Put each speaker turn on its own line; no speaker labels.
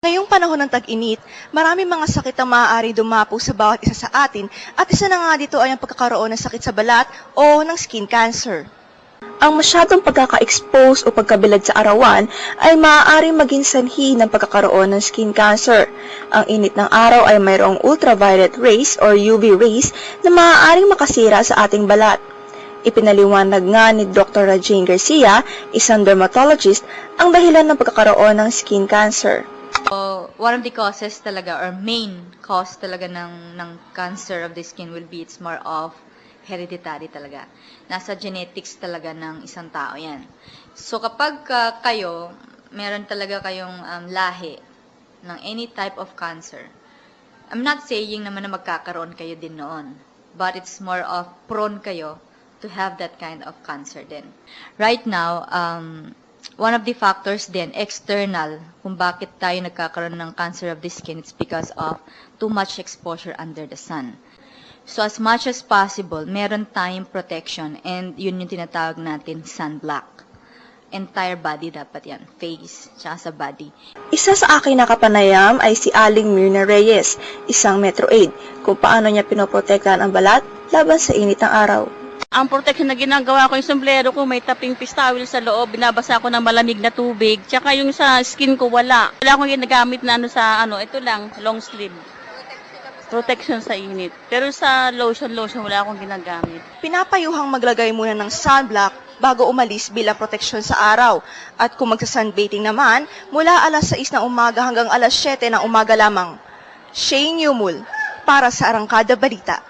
Ngayong panahon ng tag-init, maraming mga sakit ang maaaring dumapo sa bawat isa sa atin at isa na nga dito ay ang pagkakaroon ng sakit sa balat o ng skin cancer. Ang masyadong pagkaka-expose o pagkabilad sa arawan ay maaaring maging sanhi ng pagkakaroon ng skin cancer. Ang init ng araw ay mayroong ultraviolet rays or UV rays na maaaring makasira sa ating balat. Ipinaliwanag nga ni Dr. Rajane Garcia, isang dermatologist, ang dahilan ng pagkakaroon ng skin cancer.
One of the causes talaga or main cause talaga ng cancer of the skin will be it's more of hereditary talaga. Nasa genetics talaga ng isang tao yan. So kapag kayo, meron talaga kayong lahi ng any type of cancer, I'm not saying naman na magkakaroon kayo din noon, but it's more of prone kayo to have that kind of cancer din. Right now, one of the factors din, external, kung bakit tayo nagkakaroon ng cancer of the skin, it's because of too much exposure under the sun. So as much as possible, meron tayong protection and yun yung tinatawag natin sunblock. Entire body dapat yan, face, tsaka sa body.
Isa sa aking nakapanayam ay si Aling Myrna Reyes, isang Metro Aid, kung paano niya pinoprotektahan ang balat laban sa init ng araw.
Ang protection na ginagawa ko, yung sombrero ko, may taping pistawil sa loob, binabasa ko ng malamig na tubig, tsaka yung sa skin ko, wala. Wala akong ginagamit na ito lang, long sleeve. Protection sa init. Pero sa lotion, wala akong ginagamit.
Pinapayuhang maglagay muna ng sunblock bago umalis bilang proteksyon sa araw. At kung magsa-sunbathing naman, mula alas 6 ng umaga hanggang alas 7 ng umaga lamang. Shane Yumul, para sa Arangkada Balita.